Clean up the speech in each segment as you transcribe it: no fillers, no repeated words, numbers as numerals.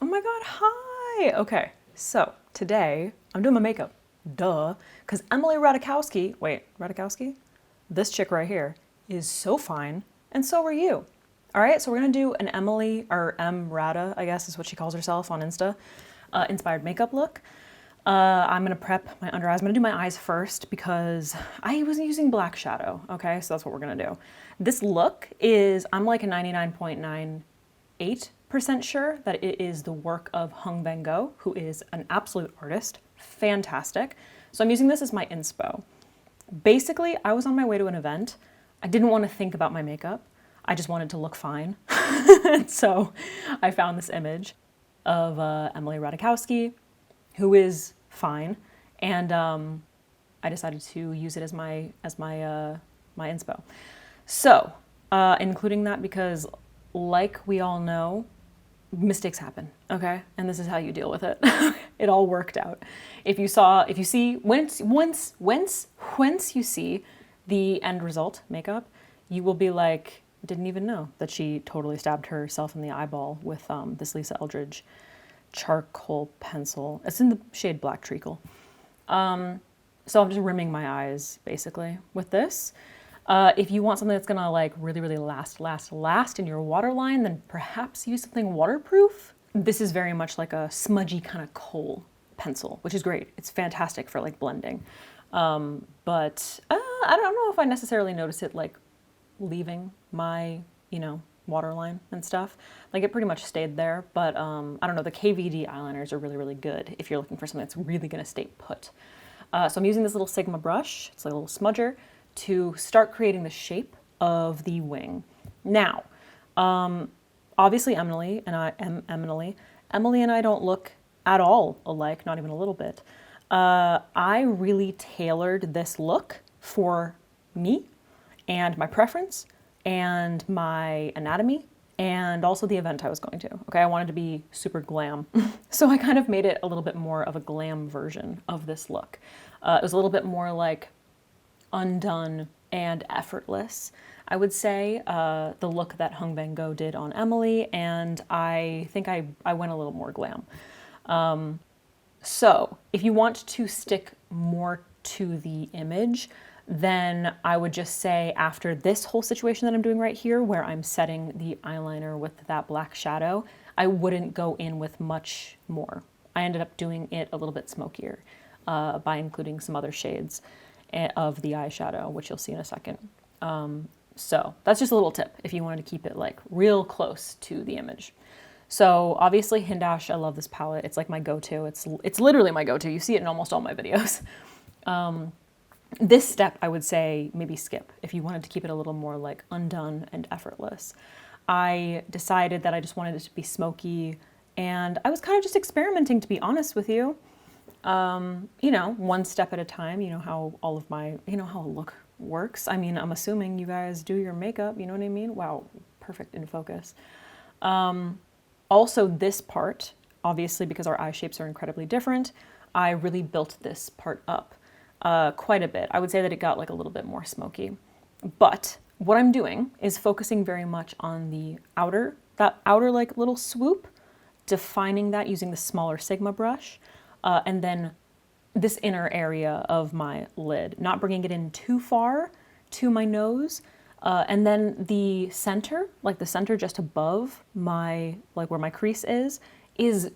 Oh my God, hi! Okay, so today I'm doing my makeup. Duh. Because Emily Ratajkowski? This chick right here is so fine, and so are you. All right, so we're gonna do an Emily, or Rata, I guess is what she calls herself on Insta, inspired makeup look. I'm gonna prep my under eyes. I'm gonna do my eyes first because I was using black shadow, okay? So that's what we're gonna do. This look is, I'm like a 99.98% sure that it is the work of Vanngo, who is an absolute artist, fantastic. So I'm using this as my inspo. Basically, I was on my way to an event. I didn't want to think about my makeup. I just wanted to look fine. So I found this image of Emily Ratajkowski, who is fine, and I decided to use it as my inspo. So, including that because, like we all know, mistakes happen, okay? And this is how you deal with it. It all worked out. If you see, once you see the end result makeup, you will be like, didn't even know that she totally stabbed herself in the eyeball with this Lisa Eldridge charcoal pencil. It's in the shade Black Treacle. So I'm just rimming my eyes basically with this. If you want something that's gonna like really last in your waterline, then perhaps use something waterproof. This is very much like a smudgy kind of kohl pencil, which is great. It's fantastic for like blending. But I don't know if I necessarily notice it like leaving my, waterline and stuff. Like it pretty much stayed there, but I don't know, the KVD eyeliners are really good if you're looking for something that's really gonna stay put. So I'm using this little Sigma brush, it's like a little smudger, to start creating the shape of the wing. Now, obviously Emily and I don't look at all alike, not even a little bit. I really tailored this look for me and my preference and my anatomy and also the event I was going to. Okay, I wanted to be super glam. So I kind of made it a little bit more of a glam version of this look. It was a little bit more like undone and effortless, I would say, the look that Vanngo did on Emily, and I think I went a little more glam. So if you want to stick more to the image, then I would just say after this whole situation that I'm doing right here, where I'm setting the eyeliner with that black shadow, I wouldn't go in with much more. I ended up doing it a little bit smokier by including some other shades of the eyeshadow, which you'll see in a second. So that's just a little tip if you wanted to keep it like real close to the image. So obviously Hindash, I love this palette. It's like my go-to. It's literally my go-to. You see it in almost all my videos. This step, I would say, maybe skip if you wanted to keep it a little more like undone and effortless. I decided that I just wanted it to be smoky, and I was kind of just experimenting, to be honest with you. One step at a time. You know how all of my, how a look works. I mean, I'm assuming you guys do your makeup, you know what I mean? Wow, perfect in focus. Also, this part, obviously, because our eye shapes are incredibly different, I really built this part up quite a bit. I would say that it got like a little bit more smoky. But what I'm doing is focusing very much on the that outer like little swoop, defining that using the smaller Sigma brush, and then this inner area of my lid, not bringing it in too far to my nose. And then the center, like the center just above my, like where my crease is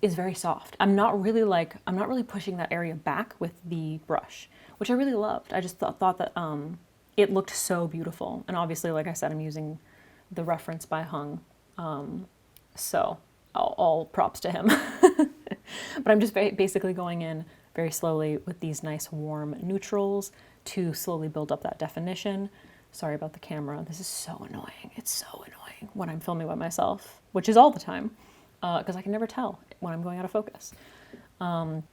very soft. I'm not really pushing that area back with the brush, which I really loved. I just thought that it looked so beautiful. And obviously, like I said, I'm using the reference by Hung. So all props to him. But I'm just basically going in very slowly with these nice warm neutrals to slowly build up that definition. Sorry about the camera. This is so annoying. It's so annoying when I'm filming by myself, which is all the time, because I can never tell when I'm going out of focus. But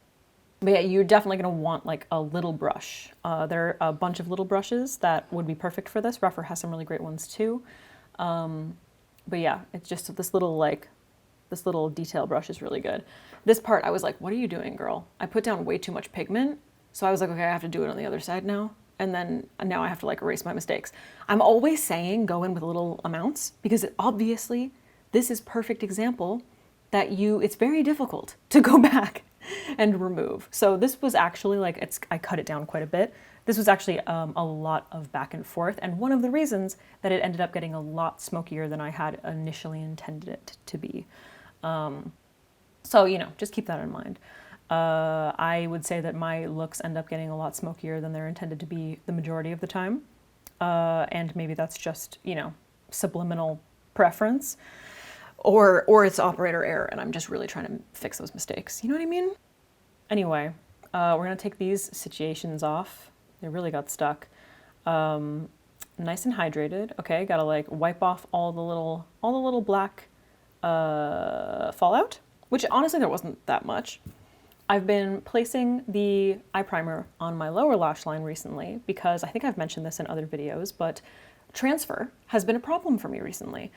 yeah, you're definitely going to want like a little brush. There are a bunch of little brushes that would be perfect for this. Rephr has some really great ones too. But yeah, it's just this little detail brush is really good. This part, I was like, what are you doing, girl? I put down way too much pigment. So I was like, okay, I have to do it on the other side now. And then now I have to like erase my mistakes. I'm always saying go in with little amounts because obviously this is perfect example that it's very difficult to go back and remove. So this was actually like, I cut it down quite a bit. This was actually a lot of back and forth, and one of the reasons that it ended up getting a lot smokier than I had initially intended it to be. So, you know, just keep that in mind. I would say that my looks end up getting a lot smokier than they're intended to be the majority of the time. And maybe that's just, you know, subliminal preference, or it's operator error, and I'm just really trying to fix those mistakes. You know what I mean? Anyway, we're gonna take these situations off. They really got stuck. Nice and hydrated. Okay, gotta like wipe off all the little black fallout, which honestly there wasn't that much. I've been placing the eye primer on my lower lash line recently because I think I've mentioned this in other videos, but transfer has been a problem for me recently.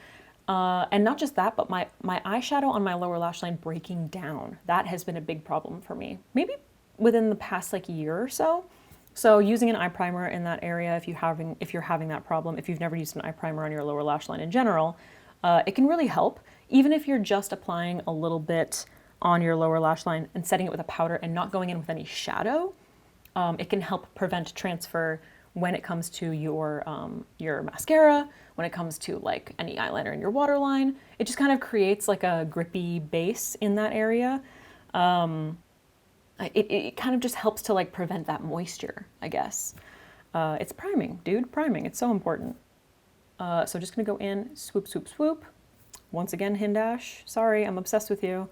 And not just that, but my eyeshadow on my lower lash line breaking down. That has been a big problem for me. Maybe within the past like year or so. So using an eye primer in that area, if you're having that problem, if you've never used an eye primer on your lower lash line in general, it can really help. Even if you're just applying a little bit on your lower lash line and setting it with a powder and not going in with any shadow, it can help prevent transfer when it comes to your mascara, when it comes to like any eyeliner in your waterline. It just kind of creates like a grippy base in that area. It kind of just helps to like prevent that moisture, I guess. It's priming, dude, priming. It's so important. So just gonna go in, swoop, swoop, swoop. Once again, Hindash, sorry, I'm obsessed with you.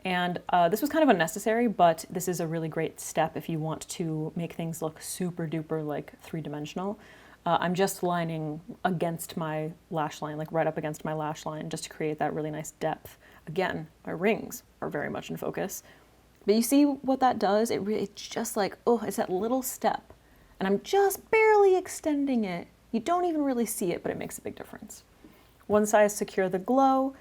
And this was kind of unnecessary, but this is a really great step if you want to make things look super duper like three-dimensional. I'm just lining against my lash line, like right up against my lash line, just to create that really nice depth. Again, my rings are very much in focus. But you see what that does? It's just like, oh, it's that little step. And I'm just barely extending it. You don't even really see it, but it makes a big difference. One size Secure the Glow.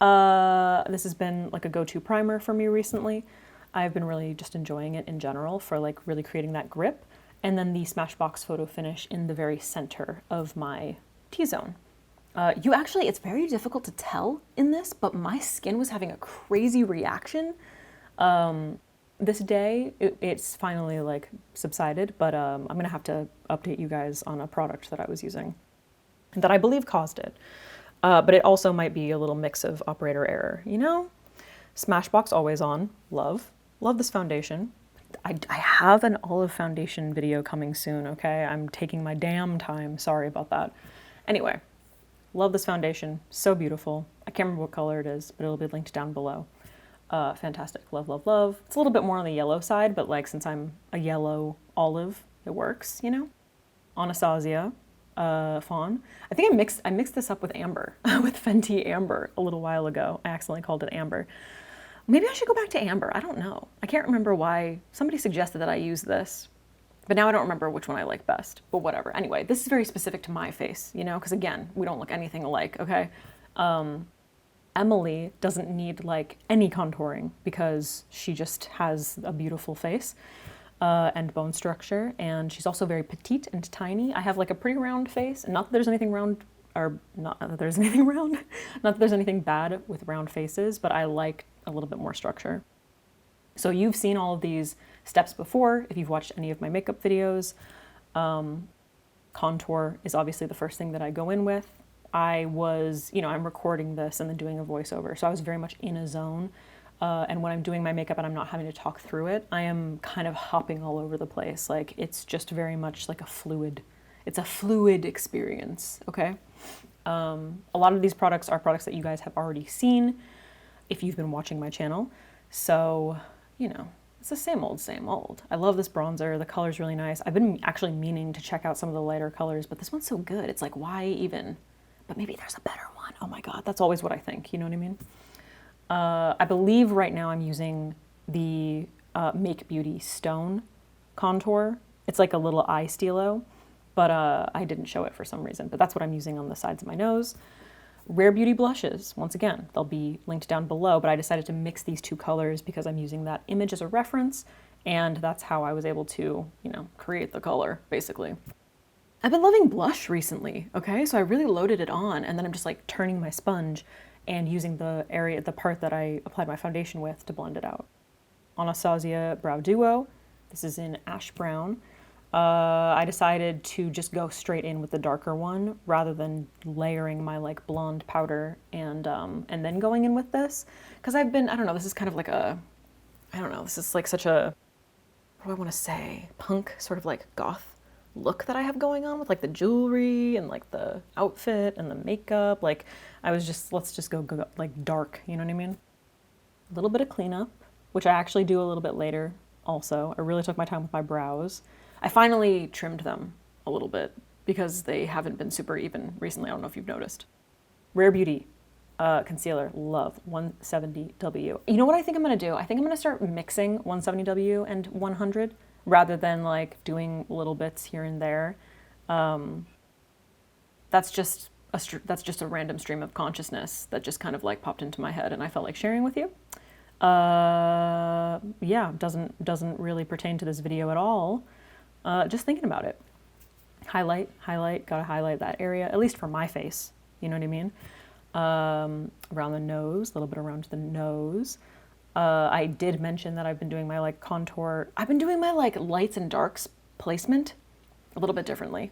This has been like a go-to primer for me recently. I've been really just enjoying it in general for like really creating that grip. And then the Smashbox Photo Finish in the very center of my T-zone. It's very difficult to tell in this, but my skin was having a crazy reaction. This day, it's finally like subsided, but I'm gonna have to update you guys on a product that I was using that I believe caused it. But it also might be a little mix of operator error, you know? Smashbox Always On, love this foundation. I have an olive foundation video coming soon, okay? I'm taking my damn time, sorry about that. Anyway, love this foundation, so beautiful. I can't remember what color it is, but it'll be linked down below. Fantastic, love, love, love. It's a little bit more on the yellow side, but like since I'm a yellow olive, it works, you know? Anastasia, Fawn. I think I mixed this up with Amber, with Fenty Amber a little while ago. I accidentally called it Amber. Maybe I should go back to Amber, I don't know. I can't remember why. Somebody suggested that I use this, but now I don't remember which one I like best, but whatever. Anyway, this is very specific to my face, you know, because again, we don't look anything alike, okay? Emily doesn't need like any contouring because she just has a beautiful face and bone structure, and she's also very petite and tiny. I have like a pretty round face, and not that there's anything round, or not that there's anything round, not that there's anything bad with round faces, but I like a little bit more structure. So you've seen all of these steps before if you've watched any of my makeup videos. Contour is obviously the first thing that I go in with. I'm recording this and then doing a voiceover, so I was very much in a zone. And when I'm doing my makeup and I'm not having to talk through it, I am kind of hopping all over the place. Like, it's just very much like it's a fluid experience, okay? A lot of these products are products that you guys have already seen if you've been watching my channel. So, you know, it's the same old, same old. I love this bronzer. The color's really nice. I've been actually meaning to check out some of the lighter colors, but this one's so good. It's like, why even? But maybe there's a better one. Oh my God, that's always what I think. You know what I mean? I believe right now I'm using the Make Beauty Stone contour. It's like a little eye stylo, but I didn't show it for some reason, but that's what I'm using on the sides of my nose. Rare Beauty blushes, once again, they'll be linked down below, but I decided to mix these two colors because I'm using that image as a reference, and that's how I was able to, you know, create the color, basically. I've been loving blush recently, okay? So I really loaded it on, and then I'm just like turning my sponge and using the part that I applied my foundation with to blend it out. Anastasia Brow Duo. This is in Ash Brown. I decided to just go straight in with the darker one rather than layering my like blonde powder and then going in with this. Because I don't know, this is kind of like this is like such a, what do I want to say, punk sort of like goth look that I have going on with like the jewelry and like the outfit and the makeup. Like I was just, let's just go like dark, you know what I mean? A little bit of cleanup, which I actually do a little bit later also. I really took my time with my brows. I finally trimmed them a little bit because they haven't been super even recently. I don't know if you've noticed. Rare Beauty concealer, love 170W. You know what I think I'm gonna do? I think I'm gonna start mixing 170W and 100 rather than like doing little bits here and there. That's just a random stream of consciousness that just kind of like popped into my head and I felt like sharing with you. Yeah, doesn't really pertain to this video at all. Just thinking about it. Highlight, gotta highlight that area, at least for my face, you know what I mean? Around the nose, a little bit around the nose. I did mention that I've been doing my like contour, I've been doing my like lights and darks placement a little bit differently.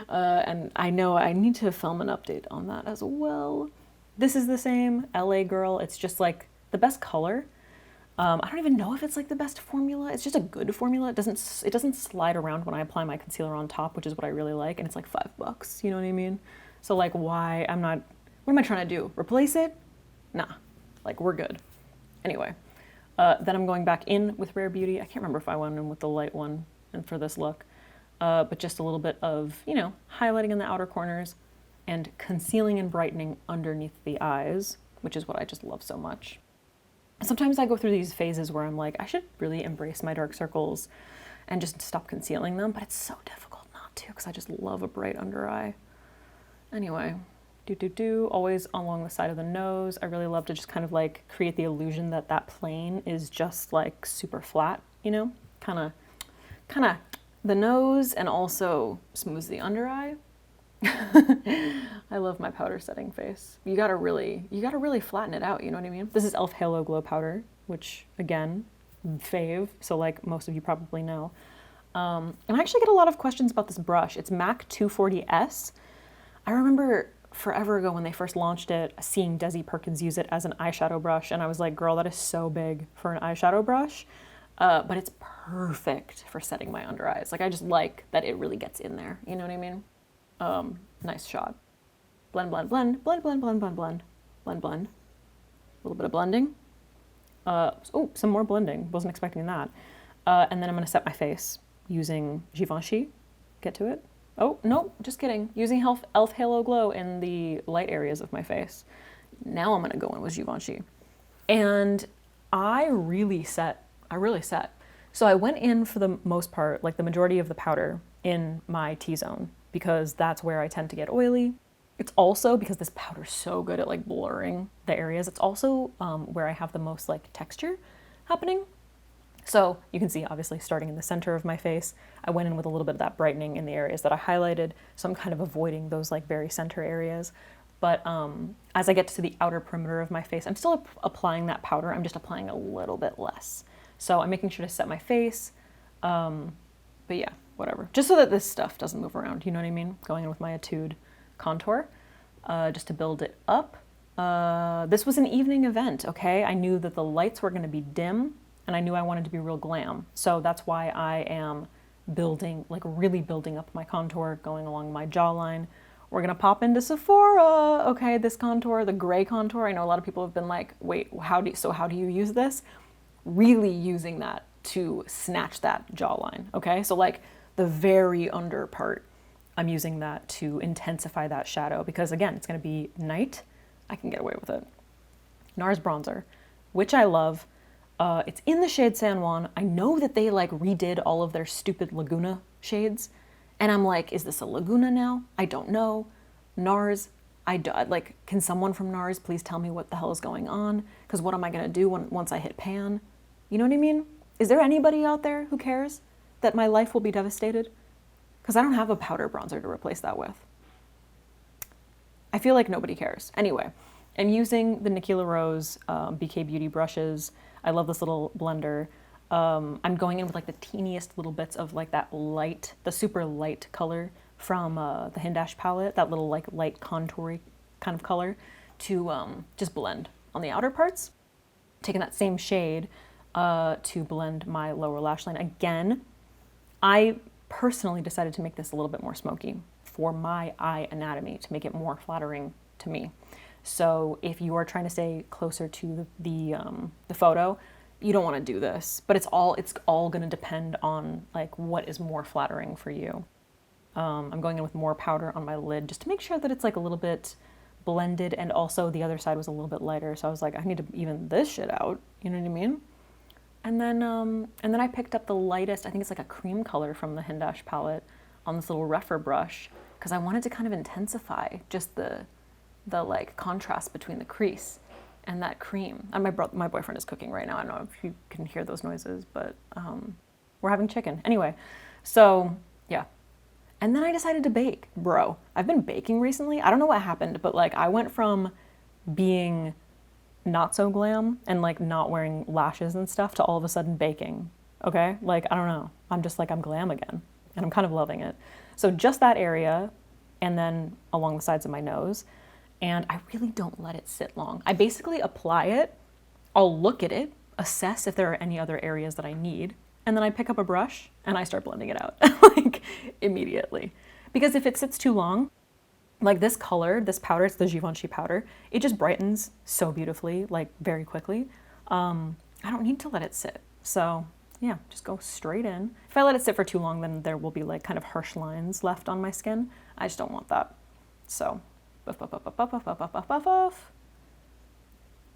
And I know I need to film an update on that as well. This is the same, LA Girl, it's just like the best color. I don't even know if it's like the best formula. It's just a good formula. It doesn't slide around when I apply my concealer on top, which is what I really like. And it's like $5, you know what I mean? So like what am I trying to do? Replace it? Nah, like we're good. Anyway, then I'm going back in with Rare Beauty. I can't remember if I went in with the light one and for this look, but just a little bit of, you know, highlighting in the outer corners and concealing and brightening underneath the eyes, which is what I just love so much. Sometimes I go through these phases where I'm like, I should really embrace my dark circles and just stop concealing them, but it's so difficult not to because I just love a bright under eye. Anyway, always along the side of the nose. I really love to just kind of like create the illusion that that plane is just like super flat, you know, kind of the nose and also smooths the under eye. I love my powder setting face. You gotta really flatten it out, you know what I mean? This is e.l.f. Halo Glow Powder, which again, fave, so like most of you probably know. And I actually get a lot of questions about this brush. It's MAC 240S. I remember forever ago when they first launched it, seeing Desi Perkins use it as an eyeshadow brush, and I was like, girl, that is so big for an eyeshadow brush. But it's perfect for setting my under eyes. Like I just like that it really gets in there, you know what I mean? Nice shot. Blend, blend, blend, blend, blend, blend, blend, blend, blend, blend. A little bit of blending. Oh, some more blending. Wasn't expecting that. And then I'm gonna set my face using Givenchy. Get to it. Oh, no, just kidding. Using e.l.f. Halo Glow in the light areas of my face. Now I'm gonna go in with Givenchy. And I really set. So I went in for the most part, like the majority of the powder in my T-zone, because that's where I tend to get oily. It's also because this powder's so good at like blurring the areas. It's also where I have the most like texture happening. So you can see obviously starting in the center of my face, I went in with a little bit of that brightening in the areas that I highlighted. So I'm kind of avoiding those like very center areas. But as I get to the outer perimeter of my face, I'm still applying that powder. I'm just applying a little bit less. So I'm making sure to set my face. But yeah, whatever. Just so that this stuff doesn't move around, you know what I mean? Going in with my Etude contour, just to build it up. This was an evening event, okay? I knew that the lights were gonna be dim and I knew I wanted to be real glam. So that's why I am building, like really building up my contour, going along my jawline. We're gonna pop into Sephora, okay? This contour, the gray contour. I know a lot of people have been like, wait, how do you use this? Really using that to snatch that jawline, okay? So like the very under part, I'm using that to intensify that shadow because again, it's gonna be night. I can get away with it. NARS bronzer, which I love. It's in the shade San Juan. I know that they like redid all of their stupid Laguna shades. And I'm like, is this a Laguna now? I don't know. NARS, like, can someone from NARS please tell me what the hell is going on? Because what am I gonna do once I hit pan? You know what I mean? Is there anybody out there who cares that my life will be devastated? Because I don't have a powder bronzer to replace that with. I feel like nobody cares. Anyway, I'm using the Nikki LaRose BK Beauty brushes. I love this little blender. I'm going in with like the teeniest little bits of like that light, the super light color from the Hindash palette, that little like light contoury kind of color to just blend on the outer parts. Taking that same shade to blend my lower lash line. Again, I personally decided to make this a little bit more smoky for my eye anatomy to make it more flattering to me. So if you are trying to stay closer to the photo, you don't want to do this, but it's all going to depend on like what is more flattering for you. I'm going in with more powder on my lid just to make sure that it's like a little bit blended, and also the other side was a little bit lighter, so I was like, I need to even this shit out, you know what I mean? And then I picked up the lightest, I think it's like a cream color from the Hindash palette on this little refer brush because I wanted to kind of intensify just the like contrast between the crease and that cream. And my boyfriend is cooking right now. I don't know if you can hear those noises, but we're having chicken. Anyway, so yeah. And then I decided to bake. Bro, I've been baking recently. I don't know what happened, but like I went from being not so glam and like not wearing lashes and stuff to all of a sudden baking. Okay? Like, I don't know. I'm just like, I'm glam again. And I'm kind of loving it. So just that area and then along the sides of my nose. And I really don't let it sit long. I basically apply it, I'll look at it, assess if there are any other areas that I need, and then I pick up a brush and I start blending it out, like immediately. Because if it sits too long, like this color, this powder, it's the Givenchy powder, it just brightens so beautifully, like very quickly. I don't need to let it sit. So yeah, just go straight in. If I let it sit for too long, then there will be like kind of harsh lines left on my skin. I just don't want that. So buff, buff, buff, buff, buff, buff, buff, buff, buff, buff.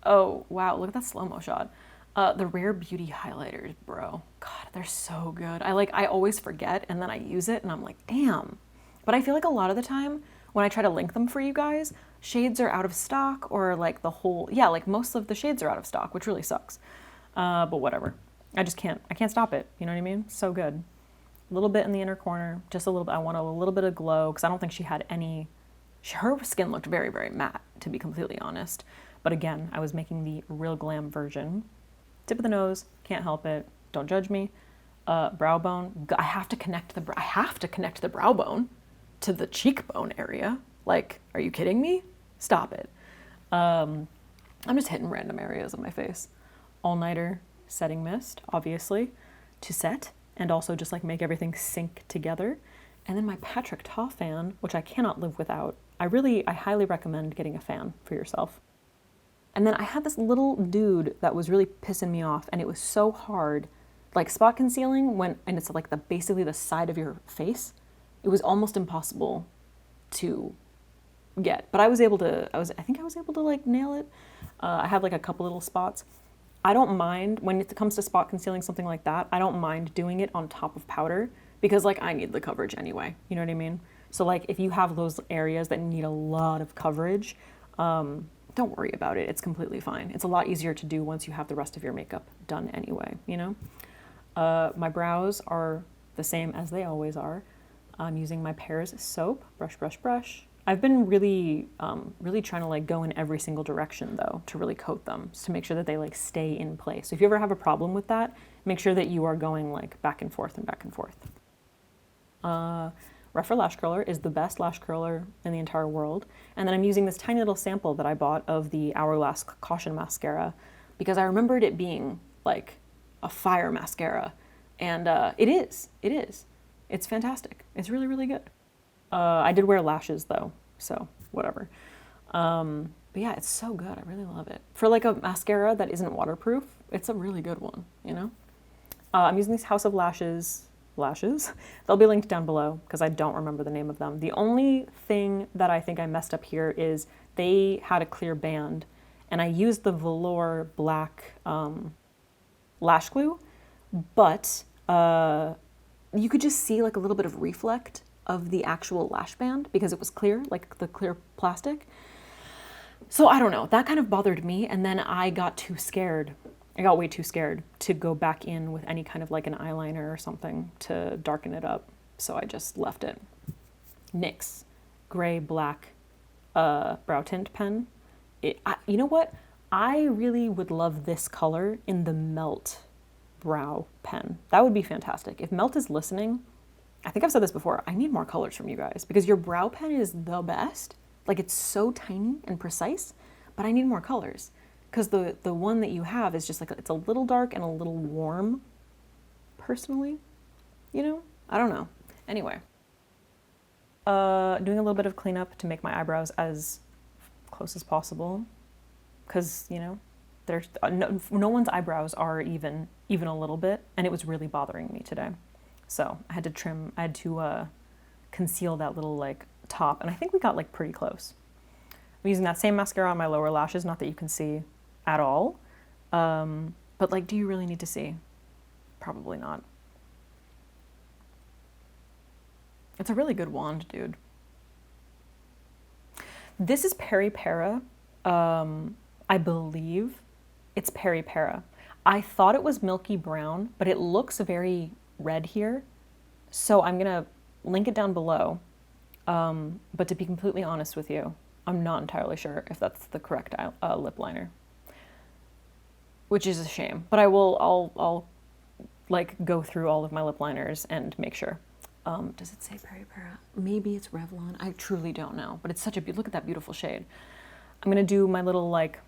Oh, wow, look at that slow-mo shot. The Rare Beauty highlighters, bro. God, they're so good. I always forget and then I use it and I'm like, damn. But I feel like a lot of the time when I try to link them for you guys, shades are out of stock or like like most of the shades are out of stock, which really sucks. But whatever. I can't stop it. You know what I mean? So good. A little bit in the inner corner, just a little bit. I want a little bit of glow because I don't think she had any. Her skin looked very, very matte, to be completely honest. But again, I was making the real glam version. Tip of the nose, can't help it. Don't judge me. Brow bone. I have to connect the brow bone to the cheekbone area. Like, are you kidding me? Stop it. I'm just hitting random areas of my face. All-nighter setting mist, obviously, to set and also just like make everything sink together. And then my Patrick Ta fan, which I cannot live without. I highly recommend getting a fan for yourself. And then I had this little dude that was really pissing me off, and it was so hard, like spot concealing and it's like basically the side of your face. It was almost impossible to get, but I think I was able to like nail it. I had like a couple little spots. I don't mind when it comes to spot concealing something like that. I don't mind doing it on top of powder because like I need the coverage anyway. You know what I mean? So like if you have those areas that need a lot of coverage, don't worry about it. It's completely fine. It's a lot easier to do once you have the rest of your makeup done anyway, you know? My brows are the same as they always are. I'm using my Pears soap, brush, brush, brush. I've been really trying to like go in every single direction though, to really coat them, to make sure that they like stay in place. So if you ever have a problem with that, make sure that you are going like back and forth and back and forth. Refer Lash Curler is the best lash curler in the entire world. And then I'm using this tiny little sample that I bought of the Hourglass Caution Mascara because I remembered it being like a fire mascara. And it is. It's fantastic. It's really, really good. I did wear lashes though, so whatever. But yeah, it's so good. I really love it. For like a mascara that isn't waterproof, it's a really good one, you know? I'm using these House of Lashes. They'll be linked down below because I don't remember the name of them. The only thing that I think I messed up here is they had a clear band and I used the Velour black lash glue, but you could just see like a little bit of reflect of the actual lash band because it was clear, like the clear plastic. So I don't know, that kind of bothered me, and then I got too scared. I got way too scared to go back in with any kind of like an eyeliner or something to darken it up. So I just left it. NYX gray black brow tint pen you know what? I really would love this color in the Melt brow pen. That would be fantastic. If Melt is listening, I think I've said this before, I need more colors from you guys because your brow pen is the best. Like it's so tiny and precise, but I need more colors because the one that you have is just like, it's a little dark and a little warm, personally, you know? I don't know. Anyway, doing a little bit of cleanup to make my eyebrows as close as possible because, you know, there's no one's eyebrows are even a little bit, and it was really bothering me today. So I had to trim, I had to conceal that little like top, and I think we got like pretty close. I'm using that same mascara on my lower lashes, not that you can see at all, but like, do you really need to see? Probably not. It's a really good wand, dude. This is Peri Para. I believe it's Peri Para. I thought it was milky brown, but it looks very red here. So I'm gonna link it down below. But to be completely honest with you, I'm not entirely sure if that's the correct lip liner, which is a shame. But I'll like go through all of my lip liners and make sure. Does it say Peri Para? Maybe it's Revlon. I truly don't know, but it's such a look at that beautiful shade. I'm gonna do my little like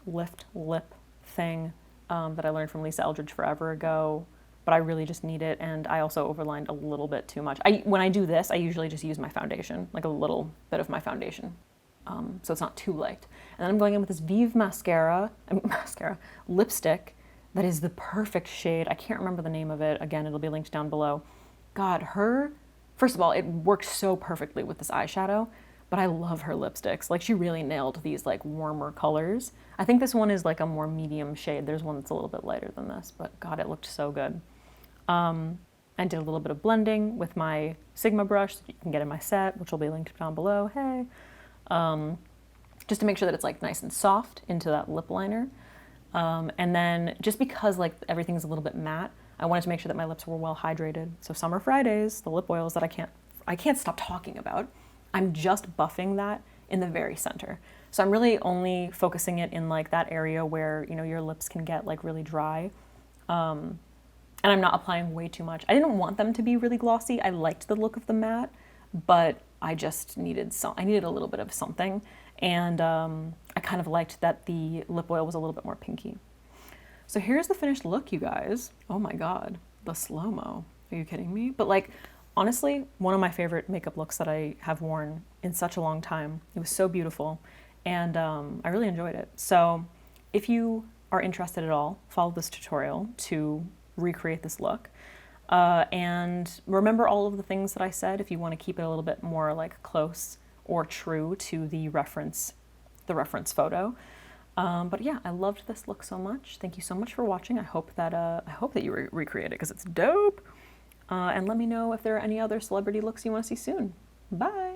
lift lip thing that I learned from Lisa Eldridge forever ago, but I really just need it, and I also overlined a little bit too much. When I do this, I usually just use my foundation, like a little bit of my foundation, so it's not too light. And then I'm going in with this Vive lipstick that is the perfect shade. I can't remember the name of it. Again, it'll be linked down below. God, first of all, it works so perfectly with this eyeshadow, but I love her lipsticks. Like, she really nailed these like warmer colors. I think this one is like a more medium shade. There's one that's a little bit lighter than this, but God, it looked so good. I did a little bit of blending with my Sigma brush that you can get in my set, which will be linked down below, hey. Just to make sure that it's like nice and soft into that lip liner. And then just because like everything's a little bit matte, I wanted to make sure that my lips were well hydrated. So Summer Fridays, the lip oils that I can't stop talking about, I'm just buffing that in the very center. So I'm really only focusing it in like that area where, you know, your lips can get like really dry. And I'm not applying way too much. I didn't want them to be really glossy. I liked the look of the matte, but I just needed I needed a little bit of something. And I kind of liked that the lip oil was a little bit more pinky. So here's the finished look, you guys. Oh my God, the slow-mo. Are you kidding me? But like, honestly, one of my favorite makeup looks that I have worn in such a long time. It was so beautiful, and I really enjoyed it. So if you are interested at all, follow this tutorial to recreate this look. And remember all of the things that I said if you want to keep it a little bit more like close or true to the reference photo. But yeah, I loved this look so much. Thank you so much for watching. I hope that you recreate it because it's dope. And let me know if there are any other celebrity looks you want to see soon. Bye.